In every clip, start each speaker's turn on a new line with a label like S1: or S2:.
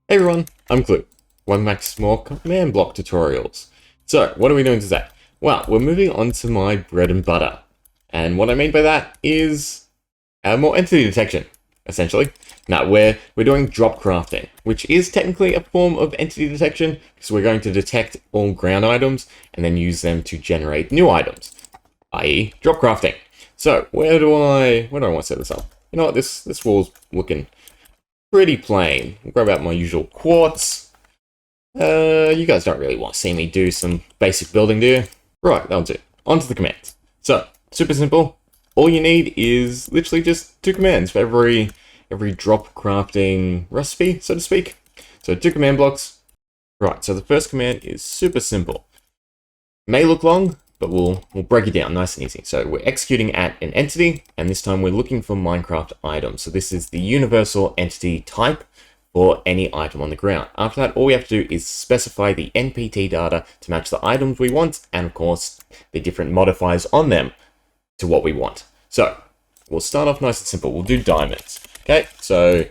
S1: Hey everyone, I'm Clue. Welcome back to some more command block tutorials. So, what are we doing today? Well, we're moving on to my bread and butter. And what I mean by that is more entity detection, essentially. Now, we're doing drop crafting, which is technically a form of entity detection, because we're going to detect all ground items and then use them to generate new items, i.e. drop crafting. So, where do I want to set this up? You know what, this wall's looking pretty plain. I'll grab out my usual quartz. You guys don't really want to see me do some basic building, do you? Right, that'll do. On to the commands. So, super simple. All you need is literally just 2 commands for every drop crafting recipe, so to speak. So 2 command blocks. Right, so the first command is super simple. May look long, but we'll break it down nice and easy. So we're executing at an entity, and this time we're looking for Minecraft items. So this is the universal entity type for any item on the ground. After that, all we have to do is specify the NPT data to match the items we want, and of course, the different modifiers on them to what we want. So we'll start off nice and simple. We'll do diamonds. Okay, so,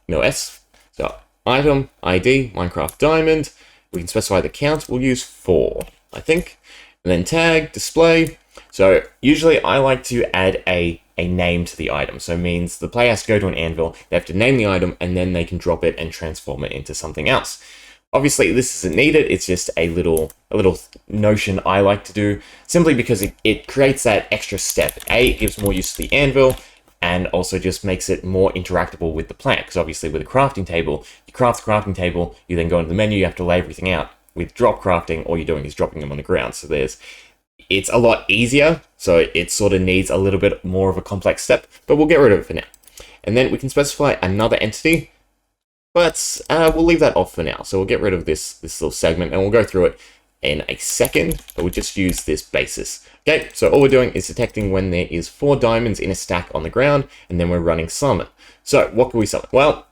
S1: no S. So item, ID, Minecraft diamond. We can specify the count. We'll use 4, I think. And then tag, display. So usually I like to add a name to the item. So it means the player has to go to an anvil, they have to name the item, and then they can drop it and transform it into something else. Obviously this isn't needed, it's just a little notion I like to do, simply because it creates that extra step. It gives more use to the anvil, and also just makes it more interactable with the player. Because obviously with a crafting table, you craft the crafting table, you then go into the menu, you have to lay everything out. With drop crafting, all you're doing is dropping them on the ground. So it's a lot easier, so it sort of needs a little bit more of a complex step, but we'll get rid of it for now. And then we can specify another entity, but we'll leave that off for now. So we'll get rid of this little segment, and we'll go through it in a second, but we'll just use this basis. Okay, so all we're doing is detecting when there is 4 diamonds in a stack on the ground, and then we're running summon. So what can we summon? Well,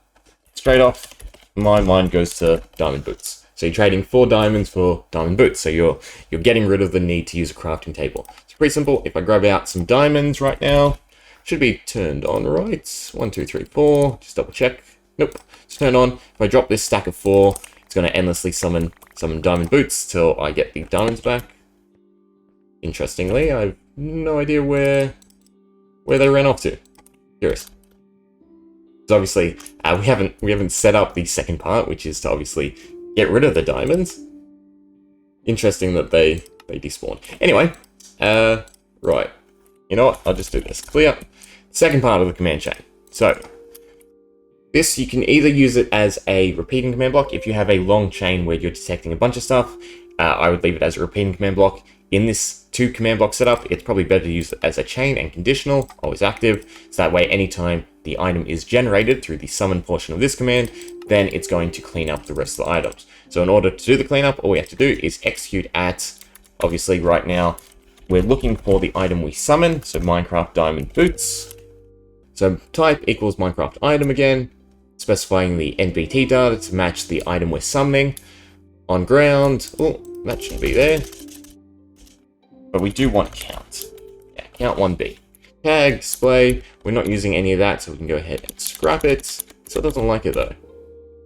S1: straight off, my mind goes to diamond boots. So you're trading 4 diamonds for diamond boots. So you're getting rid of the need to use a crafting table. It's pretty simple. If I grab out some diamonds right now, should be turned on, right? 1, 2, 3, 4. Just double check. Nope. It's turned on. If I drop this stack of 4, it's going to endlessly summon diamond boots till I get the diamonds back. Interestingly, I have no idea where they ran off to. Curious. So obviously, we haven't set up the second part, which is to obviously get rid of the diamonds. Interesting that they despawned. Anyway, right. You know what? I'll just do this. Clear. Second part of the command chain. So, this, you can either use it as a repeating command block. If you have a long chain where you're detecting a bunch of stuff, I would leave it as a repeating command block. In this 2 command block setup, it's probably better to use it as a chain and conditional, always active. So that way, anytime the item is generated through the summon portion of this command, then it's going to clean up the rest of the items. So in order to do the cleanup, all we have to do is execute at, obviously right now, we're looking for the item we summon, so Minecraft diamond boots. So type equals Minecraft item again, specifying the NPT data to match the item we're summoning. On ground, that should be there. But we do want count. Yeah, count 1B. Tag, display, we're not using any of that, so we can go ahead and scrap it. So it doesn't like it though.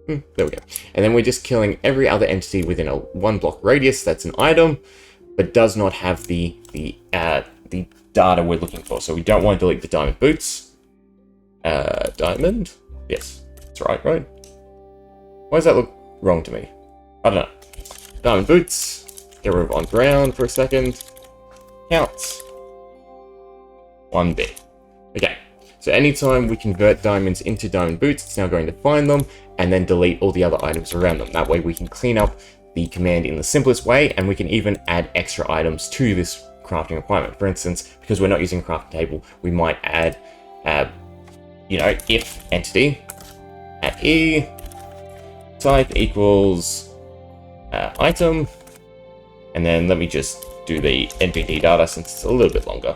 S1: There we go. And then we're just killing every other entity within a 1 block radius that's an item, but does not have the data we're looking for. So we don't want to delete the diamond boots. Diamond? Yes, that's right? Why does that look wrong to me? I don't know. Diamond boots. Get rid of on ground for a second. Count 1B. Okay. So anytime we convert diamonds into diamond boots, it's now going to find them and then delete all the other items around them. That way we can clean up the command in the simplest way, and we can even add extra items to this crafting requirement. For instance, because we're not using a crafting table, we might add, if entity at E type equals item, and then let me just do the NPT data since it's a little bit longer.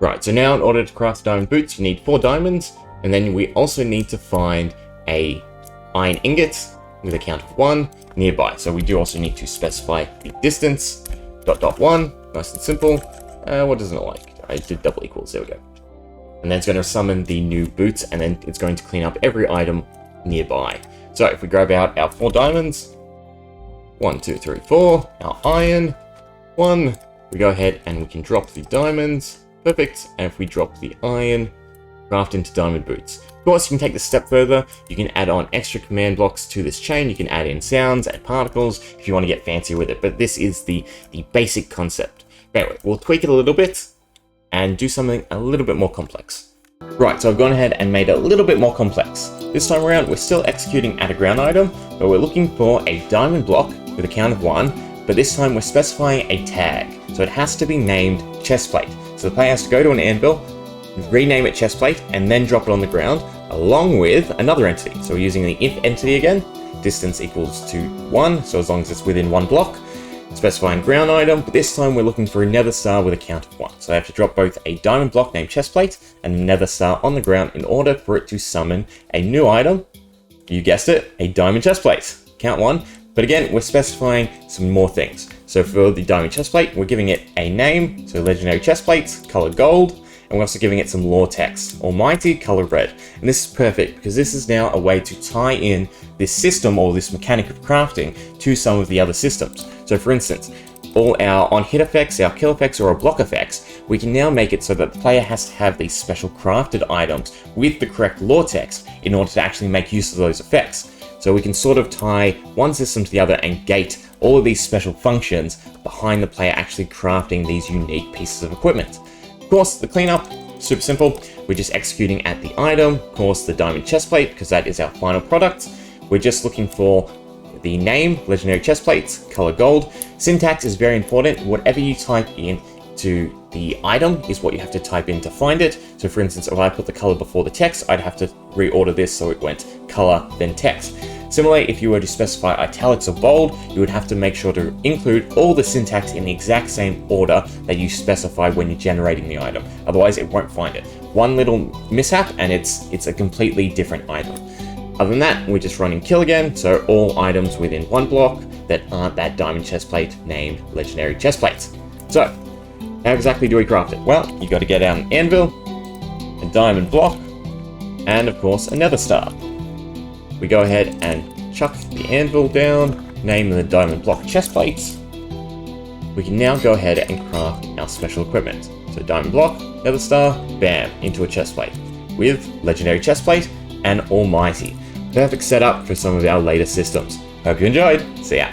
S1: Right, so now in order to craft diamond boots, you need 4 diamonds, and then we also need to find a iron ingot with a count of 1 nearby. So we do also need to specify the distance, .1, nice and simple. What doesn't it like? I did double equals, there we go. And then it's going to summon the new boots, and then it's going to clean up every item nearby. So if we grab out our 4 diamonds, 1, 2, 3, 4, our iron, 1, we go ahead and we can drop the diamonds, perfect, and if we drop the iron, craft into diamond boots. Of course, you can take this a step further, you can add on extra command blocks to this chain, you can add in sounds and particles if you want to get fancy with it, but this is the basic concept. Anyway, we'll tweak it a little bit and do something a little bit more complex. Right, so I've gone ahead and made it a little bit more complex. This time around, we're still executing at a ground item, but we're looking for a diamond block with a count of 1, but this time we're specifying a tag, so it has to be named chestplate. So the player has to go to an anvil, rename it chestplate, and then drop it on the ground, along with another entity. So we're using the if entity again, distance equals to 1, so as long as it's within 1 block. Specifying ground item, but this time we're looking for a nether star with a count of 1. So I have to drop both a diamond block named chestplate and a nether star on the ground in order for it to summon a new item. You guessed it, a diamond chestplate. Count 1. But again, we're specifying some more things. So for the diamond chestplate, we're giving it a name, so legendary chestplate, color gold, and we're also giving it some lore text, almighty, color red. And this is perfect because this is now a way to tie in this system or this mechanic of crafting to some of the other systems. So for instance, all our on-hit effects, our kill effects, or our block effects, we can now make it so that the player has to have these special crafted items with the correct lore text in order to actually make use of those effects. So we can sort of tie one system to the other and gate all of these special functions behind the player actually crafting these unique pieces of equipment. Of course, the cleanup, super simple. We're just executing at the item, of course the diamond chestplate, because that is our final product. We're just looking for the name, legendary chestplate, color gold. Syntax is very important. Whatever you type into the item is what you have to type in to find it. So for instance, if I put the color before the text, I'd have to reorder this so it went color, then text. Similarly, if you were to specify italics or bold, you would have to make sure to include all the syntax in the exact same order that you specify when you're generating the item. Otherwise, it won't find it. One little mishap and it's a completely different item. Other than that, we're just running kill again, so all items within 1 block that aren't that diamond chestplate named legendary chestplates. So, how exactly do we craft it? Well, you got to get out an anvil, a diamond block, and of course a nether star. We go ahead and chuck the anvil down, name the diamond block chestplates. We can now go ahead and craft our special equipment. So diamond block, nether star, bam, into a chestplate with legendary chestplate and almighty. Perfect setup for some of our later systems. Hope you enjoyed. See ya.